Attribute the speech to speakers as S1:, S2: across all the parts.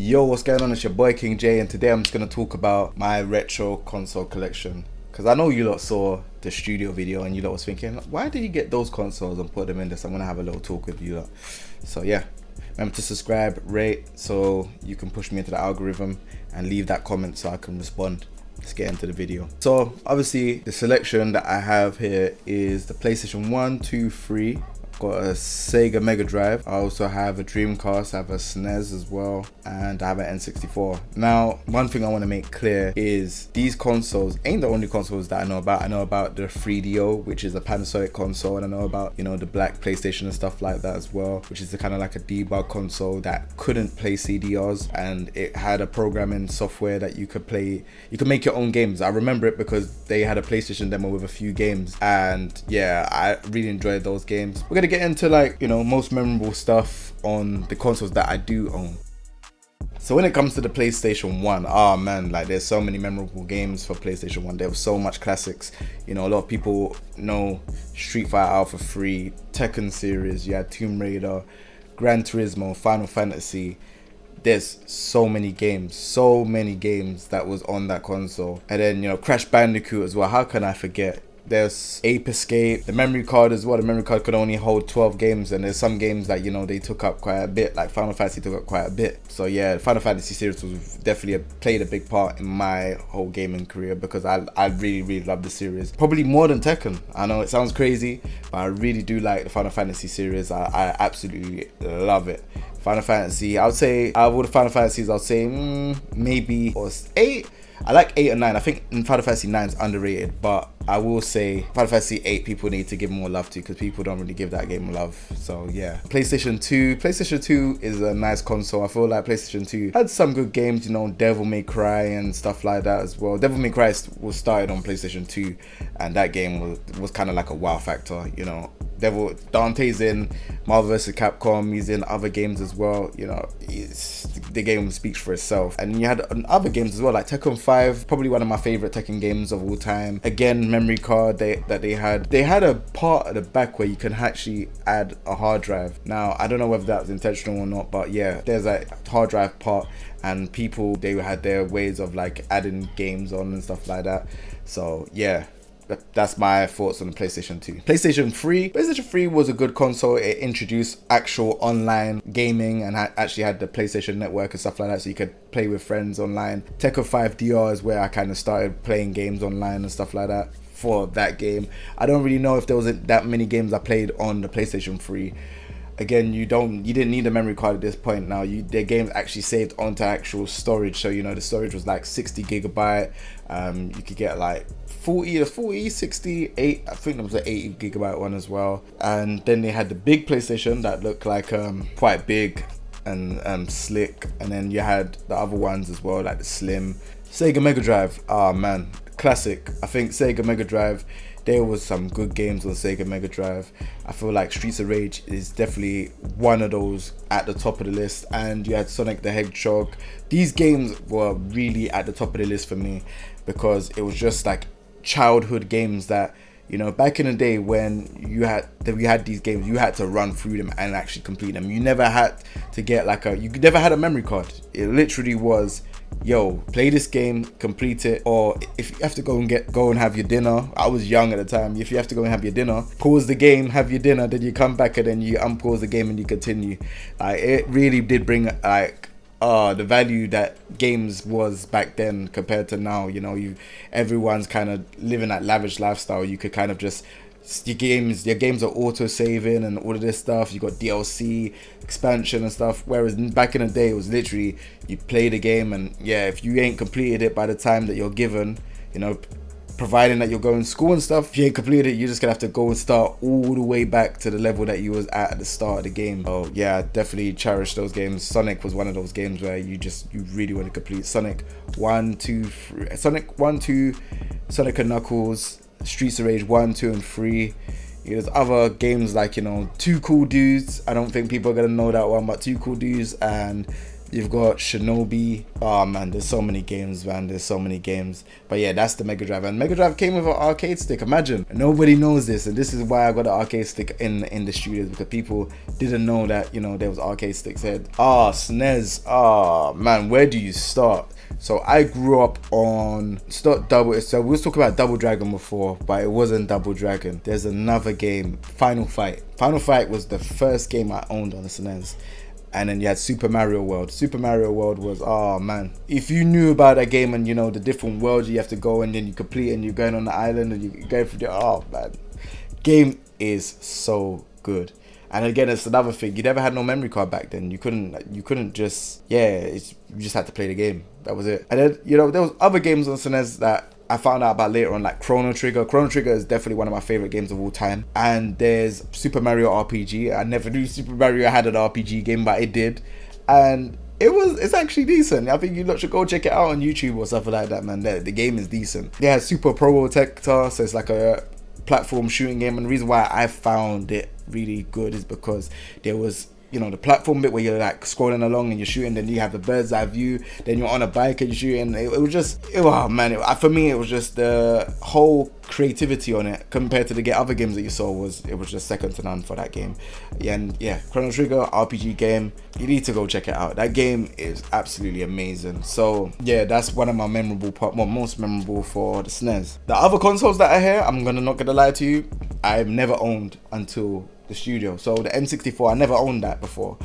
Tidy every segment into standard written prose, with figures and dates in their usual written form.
S1: Yo, what's going on? It's your boy King J, and today I'm just gonna talk about my retro console collection. Cause I know you lot saw the studio video and you lot was thinking, why did you get those consoles and put them in this? I'm gonna have a little talk with you lot. So yeah, remember to subscribe, rate, so you can push me into the algorithm, and leave that comment so I can respond. Let's get into the video. So obviously the selection that I have here is the PlayStation 1, 2, 3. Got a Sega Mega Drive. I also have a Dreamcast, I have a SNES as well, and I have an N64. Now, one thing I want to make clear is these consoles ain't the only consoles that I know about. I know about the 3DO, which is a Panasonic console, and I know about, you know, the black PlayStation and stuff like that as well, which is kind of like a debug console that couldn't play CDRs, and it had a programming software that you could play. You could make your own games. I remember it because they had a PlayStation demo with a few games, and yeah, I really enjoyed those games. We're gonna get into, like, you know, most memorable stuff on the consoles that I do own. So when it comes to the PlayStation 1, oh man, like there's so many memorable games for PlayStation 1. There was so much classics. You know, a lot of people know Street Fighter Alpha 3, Tekken series, you had Tomb Raider, Gran Turismo, Final Fantasy. There's so many games that was on that console. And then, you know, Crash Bandicoot as well. How can I forget? There's Ape Escape, the memory card as well. The memory card could only hold 12 games, and there's some games that, you know, they took up quite a bit, like Final Fantasy took up quite a bit. So yeah, the Final Fantasy series was definitely played a big part in my whole gaming career, because I really love the series. Probably more than Tekken. I know it sounds crazy, but I really do like the Final Fantasy series. I absolutely love it. Final Fantasy, I would say, out of all the Final Fantasies, I'll say maybe or 8. I like 8 and 9. I think Final Fantasy 9 is underrated, but I will say Final Fantasy 8 people need to give more love to, because people don't really give that game love. So yeah. PlayStation 2 is a nice console. I feel like PlayStation 2 had some good games, you know, Devil May Cry and stuff like that as well. Devil May Cry was started on PlayStation 2, and that game was kind of like a wow factor, you know. Dante's in Marvel vs. Capcom, he's in other games as well, you know, the game speaks for itself. And you had other games as well, like Tekken 5, probably one of my favorite Tekken games of all time. Again, memory card they had a part at the back where you can actually add a hard drive. Now, I don't know whether that was intentional or not, but yeah, there's a hard drive part, and people, they had their ways of like adding games on and stuff like that. So yeah, that's my thoughts on the PlayStation 2. PlayStation 3 was a good console. It introduced actual online gaming and actually had the PlayStation Network and stuff like that, so you could play with friends online. Tekken 5 DR is where I kind of started playing games online and stuff like that for that game. I don't really know if there wasn't that many games I played on the PlayStation 3. Again, you didn't need a memory card at this point. Now their games actually saved onto actual storage, so you know the storage was like 60 gigabyte. You could get like 40, 60, 8, I think there was an 80 gigabyte one as well. And then they had the big PlayStation that looked like quite big and slick, and then you had the other ones as well, like the slim. Sega Mega Drive, oh man, classic. I think Sega Mega Drive, there was some good games on Sega Mega Drive. I feel like Streets of Rage is definitely one of those at the top of the list, and you had Sonic the Hedgehog. These games were really at the top of the list for me, because it was just like childhood games that, you know, back in the day when we had these games, you had to run through them and actually complete them. You never had to get like you never had a memory card. It literally was, yo, play this game, complete it, or if you have to go and have your dinner. I was young at the time. If you have to go and have your dinner, pause the game, have your dinner, then you come back and then you unpause the game and you continue. Like, it really did bring like the value that games was back then compared to now. You know, everyone's kind of living that lavish lifestyle. You could kind of just, your games are auto saving and all of this stuff. You got DLC expansion and stuff, whereas back in the day it was literally you play the game, and yeah, if you ain't completed it by the time that you're given, you know, providing that you're going to school and stuff, if you ain't completed it, you're just gonna have to go and start all the way back to the level that you was at the start of the game. So yeah, I definitely cherish those games. Sonic was one of those games where you really want to complete. Sonic 1, 2, 3, Sonic and Knuckles, Streets of Rage 1, 2, and 3. There's other games like, you know, Two Cool Dudes. I don't think people are gonna know that one, but Two Cool Dudes and You've got Shinobi. Oh man, there's so many games, man. There's so many games. But yeah, that's the Mega Drive. And Mega Drive came with an arcade stick. Imagine. Nobody knows this. And this is why I got an arcade stick in the studios, because people didn't know that, there was arcade sticks here. SNES. Man, where do you start? So I grew up on, it's not Double, so we was talking about Double Dragon before, but it wasn't Double Dragon. There's another game, Final Fight. Final Fight was the first game I owned on the SNES. And then you had Super Mario World. Super Mario World was, man. If you knew about that game and, the different worlds you have to go and then you complete and you're going on the island and you go through the, man. Game is so good. And again, it's another thing. You never had no memory card back then. You couldn't just, you just had to play the game. That was it. And then, there was other games on SNES that I found out about later on, like Chrono Trigger. Chrono Trigger is definitely one of my favorite games of all time. And there's Super Mario RPG. I never knew Super Mario had an RPG game, but it did. And it's actually decent. I think you lot should go check it out on YouTube or something like that, man. The game is decent. They had Super Protector, so it's like a platform shooting game. And the reason why I found it really good is because there was, the platform bit where you're like scrolling along and you're shooting, then you have the bird's eye view, then you're on a bike and you're shooting. It was just, for me, it was just the whole creativity on it compared to the other games that you saw it was just second to none for that game. And Chrono Trigger, RPG game, you need to go check it out. That game is absolutely amazing. So that's one of my most memorable for the SNES. The other consoles that I hear, not gonna lie to you, I've never owned until the studio. So the N64, I never owned that before,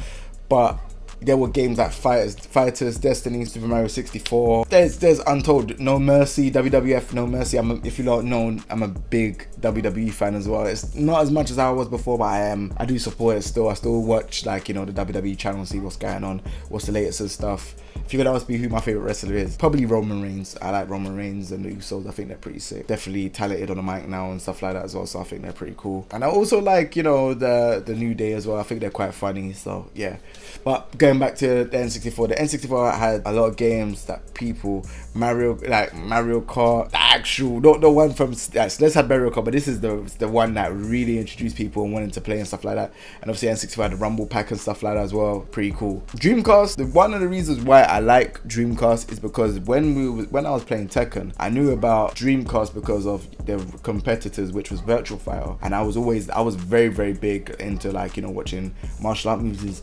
S1: but there were games like Fighters, Destiny, Super Mario 64. There's Untold, No Mercy, WWF No Mercy. If you don't know, I'm a big WWE fan as well. It's not as much as I was before, but I do support it still. I still watch the WWE channel, see what's going on, what's the latest and stuff. If you're gonna ask me who my favorite wrestler is, probably Roman Reigns. I like Roman Reigns and the Usos. I think they're pretty sick. Definitely talented on the mic now and stuff like that as well. So I think they're pretty cool. And I also like, the New Day as well. I think they're quite funny. So yeah. But going back to the N64, the N64 had a lot of games that people, Mario Kart, the actual, not the one from, let's have Mario Kart, but this is the one that really introduced people and wanted to play and stuff like that. And obviously N64 had the Rumble Pack and stuff like that as well. Pretty cool. Dreamcast, one of the reasons why I like Dreamcast is because when I was playing Tekken, I knew about Dreamcast because of the competitors, which was Virtual Fighter. And I was very, very big into watching martial art movies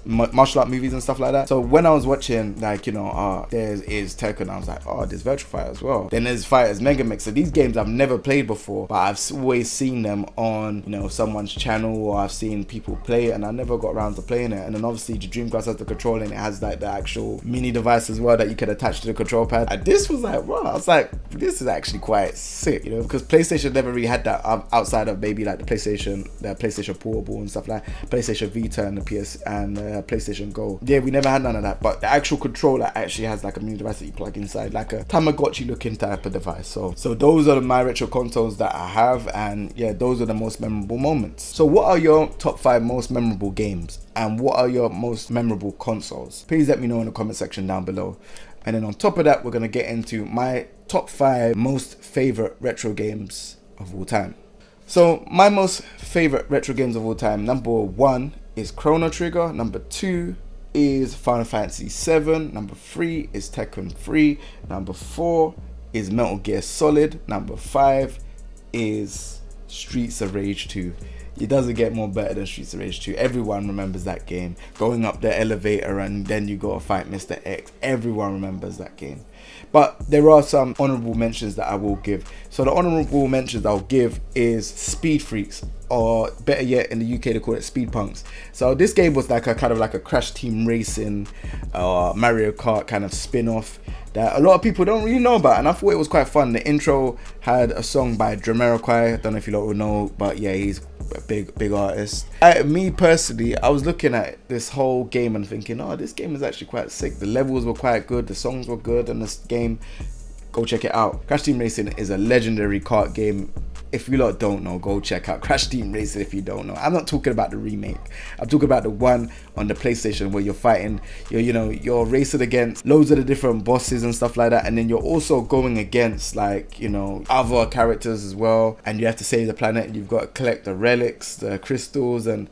S1: and stuff like that. So when I was watching there is Tekken, I was like, there's Virtual Fighter as well. Then there's Fighters Mega Mix. So these games I've never played before, but I've always seen them on someone's channel, or I've seen people play it, and I never got around to playing it. And then obviously the Dreamcast has the controller, and it has the actual mini device as well that you can attach to the control pad. And this was like, wow, I was like, this is actually quite sick, because PlayStation never really had that outside of maybe the PlayStation Portable and stuff like PlayStation Vita and the PS and PlayStation Go. Yeah, we never had none of that, but the actual controller actually has a mini device that you plug inside, like a Tamagotchi looking type of device. So those are my retro consoles that I have, and those are the most memorable moments. So what are your top 5 most memorable games, and what are your most memorable consoles? Please let me know in the comment section down below. And then on top of that, we're going to get into my top 5 most favorite retro games of all time. So my most favorite retro games of all time, number 1 is Chrono Trigger, number 2 is Final Fantasy 7, number 3 is Tekken 3, number 4 is Metal Gear Solid, number 5 is Streets of Rage 2. It doesn't get more better than Streets of Rage 2. Everyone remembers that game. Going up the elevator and then you gotta fight Mr. X. Everyone remembers that game. But there are some honorable mentions that I will give. So the honorable mentions I'll give is Speed Freaks, or better yet, in the UK they call it Speed Punks. So this game was like a kind of like a Crash Team Racing, Mario Kart kind of spin-off that a lot of people don't really know about, and I thought it was quite fun. The intro had a song by Jamiroquai. I don't know if you lot will know, but yeah, he's a big artist. Me personally, I was looking at this whole game and thinking, this game is actually quite sick. The levels were quite good, the songs were good, and this game, go check it out. Crash Team Racing is a legendary kart game. If you lot don't know, go check out Crash Team Racing if you don't know. I'm not talking about the remake. I'm talking about the one on the PlayStation where you're fighting, you're racing against loads of the different bosses and stuff like that. And then you're also going against other characters as well. And you have to save the planet. You've got to collect the relics, the crystals, and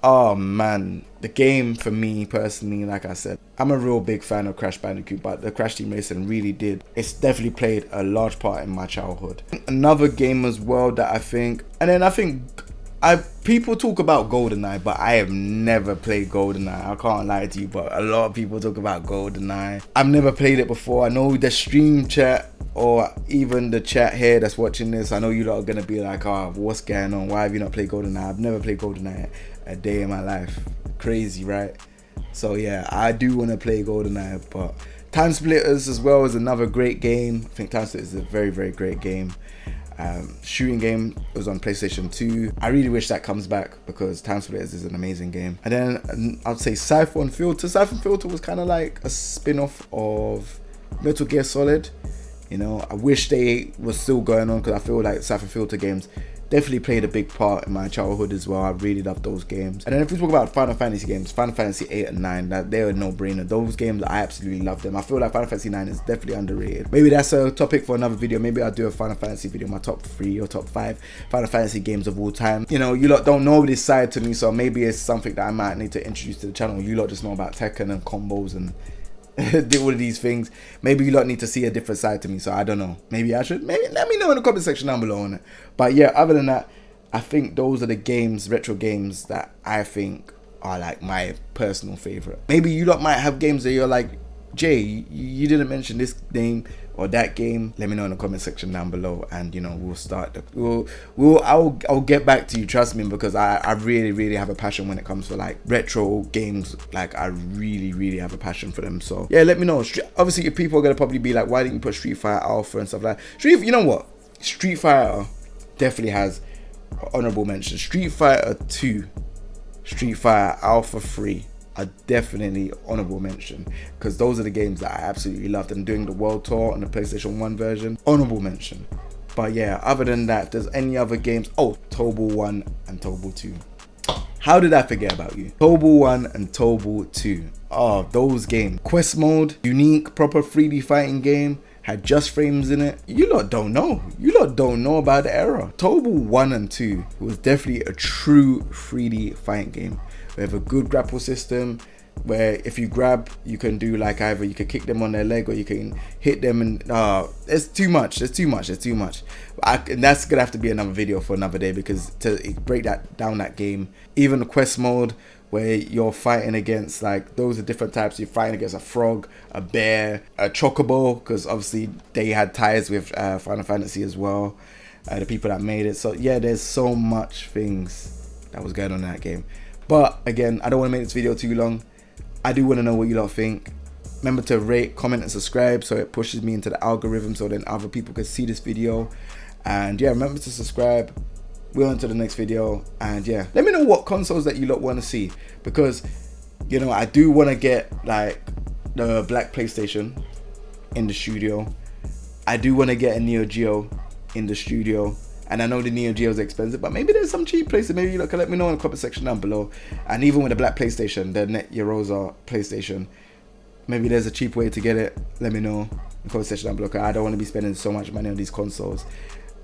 S1: Oh man, the game for me personally, like I said, I'm a real big fan of Crash Bandicoot, but the Crash Team Racing really did. It's definitely played a large part in my childhood. Another game as well that I think, and then I think people talk about GoldenEye, but I have never played GoldenEye. I can't lie to you, but a lot of people talk about GoldenEye. I've never played it before. I know the stream chat or even the chat here that's watching this, I know you lot are gonna be like, oh, what's going on? Why have you not played GoldenEye? I've never played GoldenEye a day in my life. Crazy, right? So yeah, I do want to play GoldenEye, but Time Splitters as well is another great game. I think Time Splitters is a very, very great game. Shooting game. It was on PlayStation 2. I really wish that comes back because Time Splitters is an amazing game. And then I'd say Siphon Filter. Siphon Filter was kind of like a spin-off of Metal Gear Solid. You know, I wish they were still going on because I feel like Siphon Filter games definitely played a big part in my childhood as well. I really loved those games. And then if we talk about Final Fantasy games, Final Fantasy 8 and 9, they're a no-brainer. Those games, I absolutely love them. I feel like Final Fantasy 9 is definitely underrated. Maybe that's a topic for another video. Maybe I'll do a Final Fantasy video, my top 3 or top 5 Final Fantasy games of all time. You know, you lot don't know this side to me, so maybe it's something that I might need to introduce to the channel. You lot just know about Tekken and combos and do all of these things. Maybe you lot need to see a different side to me, so I don't know. Maybe I should. Maybe let me know in the comment section down below on it. But yeah, other than that, I think those are the games, retro games, that I think are like my personal favorite. Maybe you lot might have games that you're like, Jay, you didn't mention this game or that game. Let me know in the comment section down below, and you know, we'll start I'll get back to you, trust me, because I really have a passion when it comes to like retro games. Like I really have a passion for them. So yeah, let me know. Obviously if people are gonna probably be like, why didn't you put Street Fighter Alpha and stuff like that? You know what, Street Fighter definitely has honorable mention. Street Fighter 2, Street Fighter Alpha 3 are definitely honorable mention, because those are the games that I absolutely loved. And doing the world tour on the PlayStation 1 version, honorable mention. But yeah, other than that, if there's any other games, oh, Tobal 1 and Tobal 2. How did I forget about you? Tobal 1 and Tobal 2. Oh, those games. Quest mode, unique, proper 3D fighting game, had just frames in it. You lot don't know. You lot don't know about the era. Tobal 1 and 2 was definitely a true 3D fighting game. We have a good grapple system where if you grab, you can do like either you can kick them on their leg or you can hit them, and it's too much. It's too much. It's too much. And that's gonna have to be another video for another day, because to break that game, even the quest mode where you're fighting against, like, those are different types. You're fighting against a frog, a bear, a chocobo, because obviously they had ties with Final Fantasy as well, the people that made it. So yeah, there's so much things that was going on in that game. But again, I don't want to make this video too long. I do want to know what you lot think. Remember to rate, comment and subscribe so it pushes me into the algorithm, so then other people can see this video. And yeah, remember to subscribe. We're on to the next video, and yeah, let me know what consoles that you lot want to see, because you know, I do want to get like the black PlayStation in the studio. I do want to get a Neo Geo in the studio, and I know the Neo Geo is expensive, but maybe there's some cheap places. Maybe you lot can let me know in the comment section down below. And even with the black PlayStation, the Yaroze PlayStation, maybe there's a cheap way to get it. Let me know in the comment section down below, because I don't want to be spending so much money on these consoles.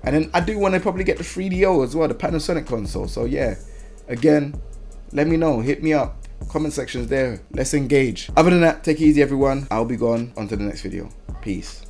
S1: And then I do want to probably get the 3DO as well, the Panasonic console. So yeah, again, let me know, hit me up, comment section's there, let's engage. Other than that, take it easy everyone. I'll be gone, on to the next video. Peace.